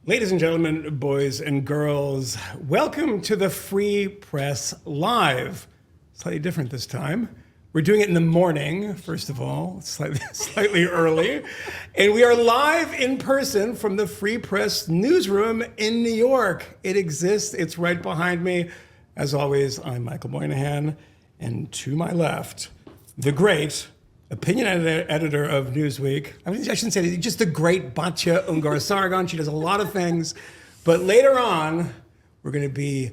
Ladies and gentlemen, boys and girls, welcome to the Free Press Live. Slightly different this time. We're doing it in the morning, first of all, slightly early. And we are live in person from the Free Press newsroom in New York. It exists, it's right behind me. As always, I'm Michael Moynihan, and to my left, the great opinion editor of Newsweek. I mean, I shouldn't say that, just the great Batya Ungar-Sargon. She does a lot of things. But later on, we're going to be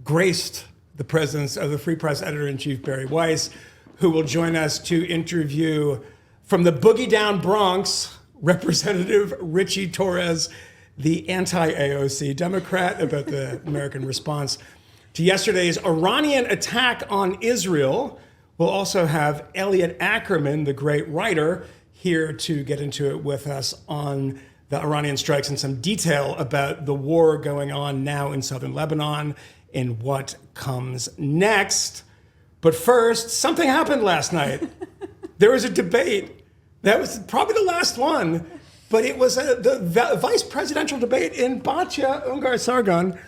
graced the presence of the Free Press editor-in-chief, Barry Weiss, who will join us to interview from the Boogie Down Bronx, Representative Richie Torres, the anti-AOC Democrat, about the American response to yesterday's Iranian attack on Israel. We'll also have Elliot Ackerman, the great writer, here to get into it with us on the Iranian strikes and some detail about the war going on now in southern Lebanon and what comes next. But first, something happened last night. There was a debate. That was probably the last one, but it was the vice presidential debate in Batya Ungar-Sargon.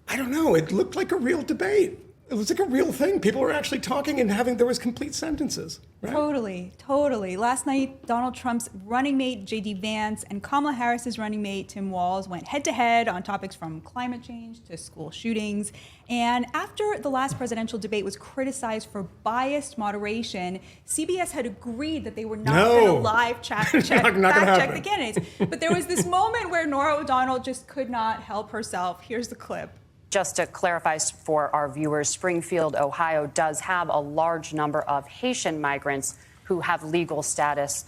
I don't know, it looked like a real debate. It was like a real thing. People were actually talking and there was complete sentences, right? Totally. Last night, Donald Trump's running mate, J.D. Vance, and Kamala Harris's running mate, Tim Walz, went head-to-head on topics from climate change to school shootings. And after the last presidential debate was criticized for biased moderation, CBS had agreed that they were not going to live fact check the candidates. But there was this moment where Norah O'Donnell just could not help herself. Here's the clip. Just to clarify for our viewers, Springfield, Ohio does have a large number of Haitian migrants who have legal status,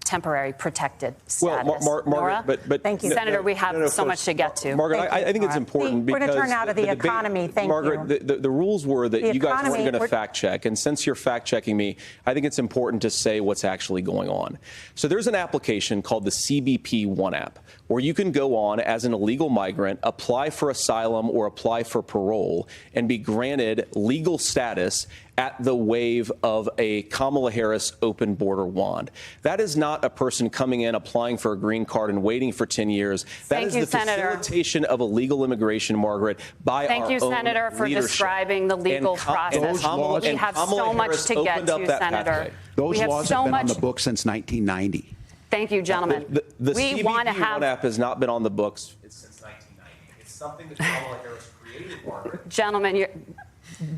temporary protected status. Well, Margaret, but thank you, Senator. We have so much to get to. Margaret, I think it's important because we're going to turn out of the economy. Thank Margaret, you. The rules were that you guys weren't going to fact check, and since you're fact checking me, I think it's important to say what's actually going on. So there's an application called the CBP One app, where you can go on as an illegal migrant, apply for asylum or apply for parole, and be granted legal status at the wave of a Kamala Harris open border wand. That is not a person coming in, applying for a green card and waiting for 10 years. That is the facilitation of illegal immigration, Margaret, by our own leadership. Thank you, Senator, for describing the legal process. We have so much to get to, Senator. Those laws have been on the books since 1990. Thank you, gentlemen. The CBP One app has not been on the books since 1990. It's something that Kamala Harris created, Margaret. Gentlemen,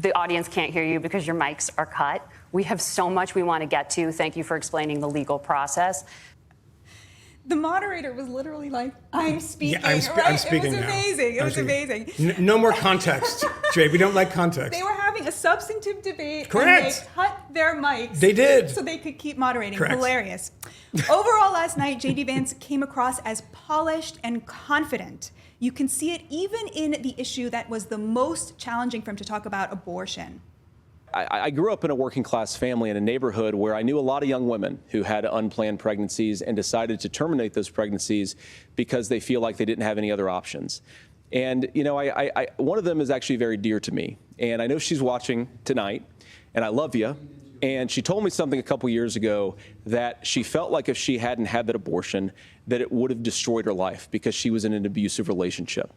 the audience can't hear you because your mics are cut. We have so much we want to get to. Thank you for explaining the legal process. The moderator was literally like, I'm speaking, I'm speaking It was amazing. It was amazing. No more context, Jay. We don't like context. They were having a substantive debate. Correct. And they cut their mics. They did. So they could keep moderating. Correct. Hilarious. Overall, last night, J.D. Vance came across as polished and confident. You can see it even in the issue that was the most challenging for him to talk about, abortion. I grew up in a working class family in a neighborhood where I knew a lot of young women who had unplanned pregnancies and decided to terminate those pregnancies because they feel like they didn't have any other options. And, you know, one of them is actually very dear to me. And I know she's watching tonight, and I love you. And she told me something a couple years ago that she felt like if she hadn't had that abortion, that it would have destroyed her life because she was in an abusive relationship.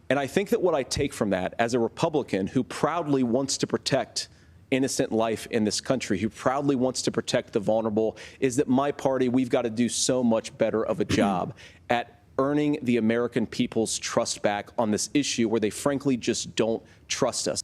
And I think that what I take from that as a Republican who proudly wants to protect innocent life in this country, who proudly wants to protect the vulnerable, is that my party, we've got to do so much better of a job at earning the American people's trust back on this issue where they frankly just don't trust us.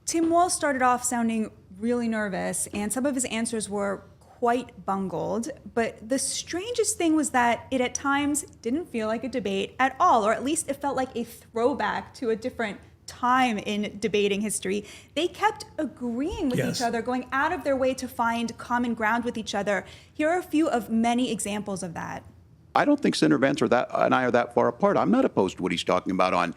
Tim Walz started off sounding really nervous, and some of his answers were quite bungled. But the strangest thing was that it at times didn't feel like a debate at all, or at least it felt like a throwback to a different time in debating history. They kept agreeing with each other, going out of their way to find common ground with each other. Here are a few of many examples of that. I don't think Senator Vance and I are that far apart. I'm not opposed to what he's talking about on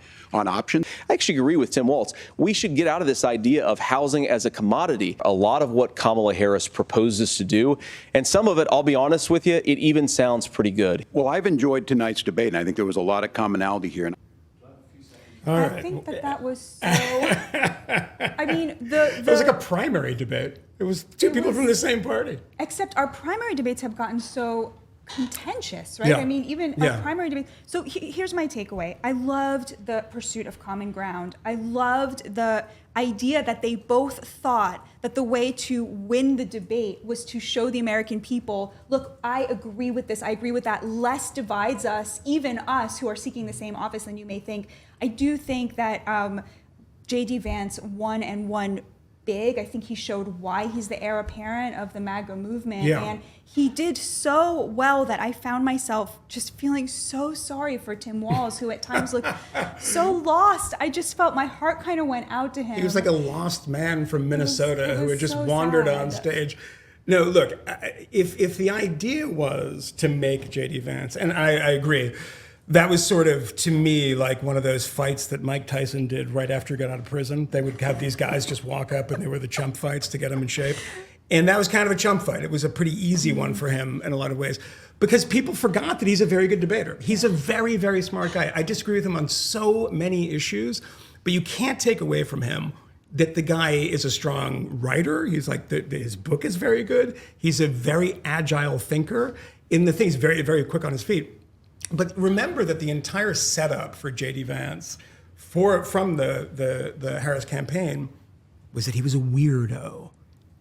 options. I actually agree with Tim Walz. We should get out of this idea of housing as a commodity. A lot of what Kamala Harris proposes to do, and some of it, I'll be honest with you, it even sounds pretty good. Well, I've enjoyed tonight's debate, and I think there was a lot of commonality here. I think that was so. I mean, it was like a primary debate. It was two people from the same party. Except our primary debates have gotten so contentious, right? Yeah. I mean, even Yeah. a primary debate. So here's my takeaway. I loved the pursuit of common ground. I loved the idea that they both thought that the way to win the debate was to show the American people, look, I agree with this, I agree with that. Less divides us, even us who are seeking the same office than you may think. I do think that J.D. Vance won big. I think he showed why he's the heir apparent of the MAGA movement. Yeah. And he did so well that I found myself just feeling so sorry for Tim Walz, who at times looked so lost. I just felt my heart kind of went out to him. He was like a lost man from Minnesota it who was had just so wandered sad. on stage. No, look, if the idea was to make J.D. Vance, and I agree, that was sort of, to me, like one of those fights that Mike Tyson did right after he got out of prison. They would have these guys just walk up and they were the chump fights to get him in shape. And that was kind of a chump fight. It was a pretty easy one for him in a lot of ways because people forgot that he's a very good debater. He's a very, very smart guy. I disagree with him on so many issues, but you can't take away from him that the guy is a strong writer. He's like, his book is very good. He's a very agile thinker in the things, very, very quick on his feet. But remember that the entire setup for J.D. Vance from the Harris campaign was that he was a weirdo.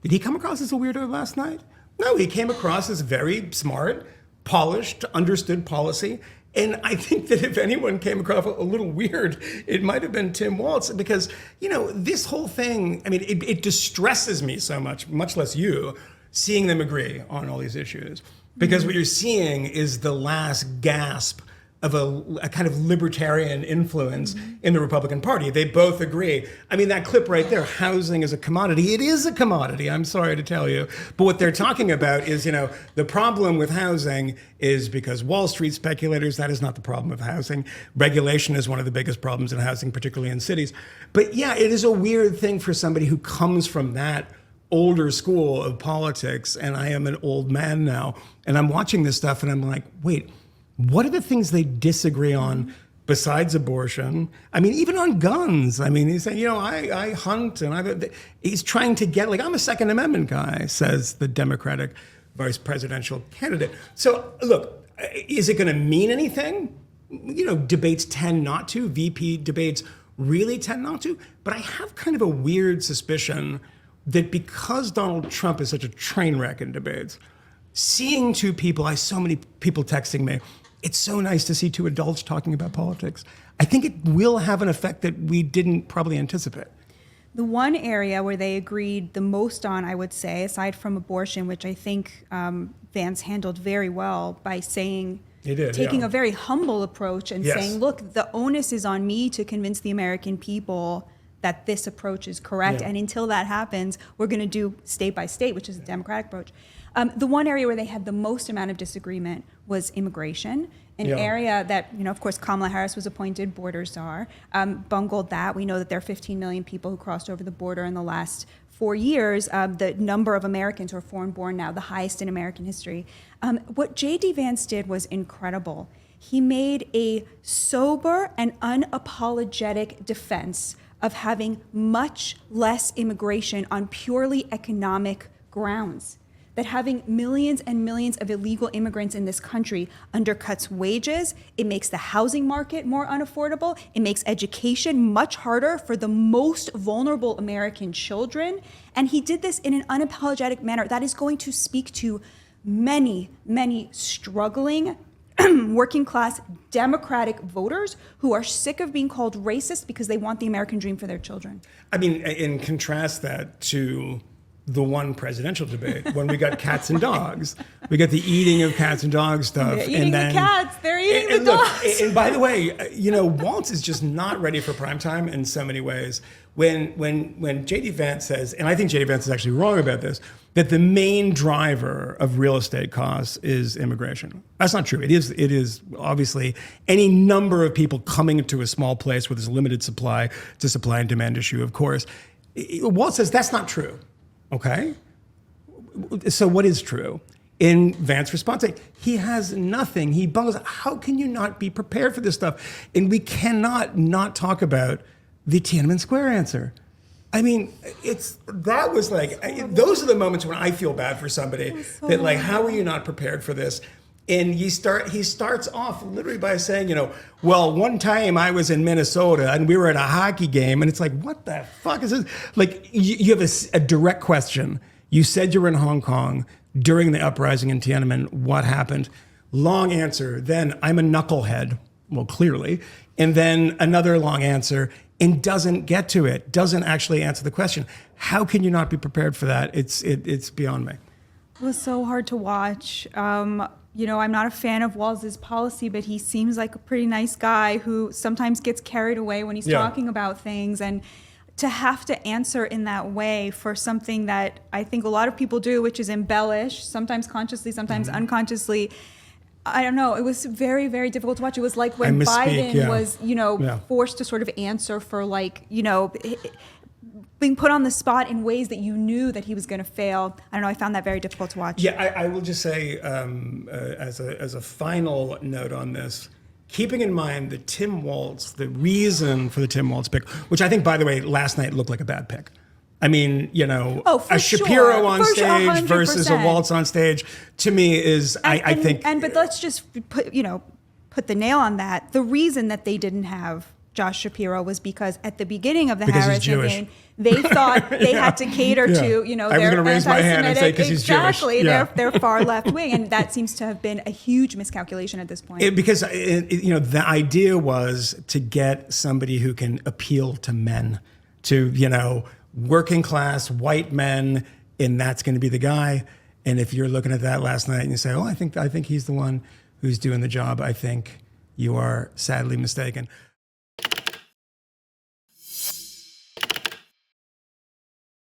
Did he come across as a weirdo last night? No, he came across as very smart, polished, understood policy. And I think that if anyone came across a little weird, it might have been Tim Walz because, this whole thing, I mean, it distresses me so much, much less you, seeing them agree on all these issues. Because what you're seeing is the last gasp of a kind of libertarian influence in the Republican Party. They both agree. I mean, that clip right there, housing is a commodity. It is a commodity, I'm sorry to tell you. But what they're talking about is, the problem with housing is because Wall Street speculators, that is not the problem of housing. Regulation is one of the biggest problems in housing, particularly in cities. But yeah, it is a weird thing for somebody who comes from that older school of politics, and I am an old man now, and I'm watching this stuff and I'm like, wait, what are the things they disagree on besides abortion? I mean, even on guns. I mean, he's saying, I hunt, and he's trying to get, I'm a Second Amendment guy, says the Democratic vice presidential candidate. So look, is it going to mean anything? Debates tend not to. VP debates really tend not to. But I have kind of a weird suspicion that because Donald Trump is such a train wreck in debates, seeing two people, so many people texting me, it's so nice to see two adults talking about politics. I think it will have an effect that we didn't probably anticipate. The one area where they agreed the most on, I would say, aside from abortion, which I think Vance handled very well by saying, taking a very humble approach and saying, look, the onus is on me to convince the American people that this approach is correct. And until that happens, we're going to do state by state, which is a Democratic approach. The one area where they had the most amount of disagreement was immigration, an area that, of course, Kamala Harris was appointed border czar, bungled that. We know that there are 15 million people who crossed over the border in the last 4 years. The number of Americans who are foreign-born now, the highest in American history. What J.D. Vance did was incredible. He made a sober and unapologetic defense of having much less immigration on purely economic grounds. That having millions and millions of illegal immigrants in this country undercuts wages, it makes the housing market more unaffordable, it makes education much harder for the most vulnerable American children, and he did this in an unapologetic manner that is going to speak to many, many struggling working class Democratic voters who are sick of being called racist because they want the American dream for their children. I mean, and contrast that to the one presidential debate when we got cats and dogs. We got the eating of cats and dogs stuff. They're eating the cats, they're eating the dogs. And by the way, Walz is just not ready for prime time in so many ways. When J.D. Vance says, and I think J.D. Vance is actually wrong about this, that the main driver of real estate costs is immigration. That's not true. It is obviously any number of people coming to a small place where there's a limited supply. It's a supply and demand issue, of course. Walz says that's not true. Okay? So what is true? In Vance's response, he has nothing. He bungles. How can you not be prepared for this stuff? And we cannot not talk about the Tiananmen Square answer. I mean, those are the moments when I feel bad for somebody that how are you not prepared for this? And he starts off literally by saying, well, one time I was in Minnesota and we were at a hockey game, and it's like, what the fuck is this? Like, you have a direct question. You said you were in Hong Kong during the uprising in Tiananmen. What happened? Long answer. Then I'm a knucklehead. Well, clearly. And then another long answer, and doesn't get to it. Doesn't actually answer the question. How can you not be prepared for that? It's beyond me. It was so hard to watch. I'm not a fan of Walz's policy, but he seems like a pretty nice guy who sometimes gets carried away when he's talking about things. And to have to answer in that way for something that I think a lot of people do, which is embellish, sometimes consciously, sometimes unconsciously. I don't know. It was very, very difficult to watch. It was like when Biden was, forced to sort of answer for being put on the spot in ways that you knew that he was going to fail. I don't know. I found that very difficult to watch. Yeah, I will just say, as a final note on this, keeping in mind the Tim Walz, the reason for the Tim Walz pick, which I think, by the way, last night looked like a bad pick. I mean, a Shapiro on stage versus a Walz on stage, to me is, I think. But let's just put the nail on that. The reason that they didn't have Josh Shapiro was because at the beginning of the Harris campaign, they thought they had to cater to, I was going to raise my hand and say because he's Jewish. Exactly, they're far left wing, and that seems to have been a huge miscalculation at this point. Because the idea was to get somebody who can appeal to men, to working class white men, and that's going to be the guy. And if you're looking at that last night and you say, "Oh, I think he's the one who's doing the job," I think you are sadly mistaken.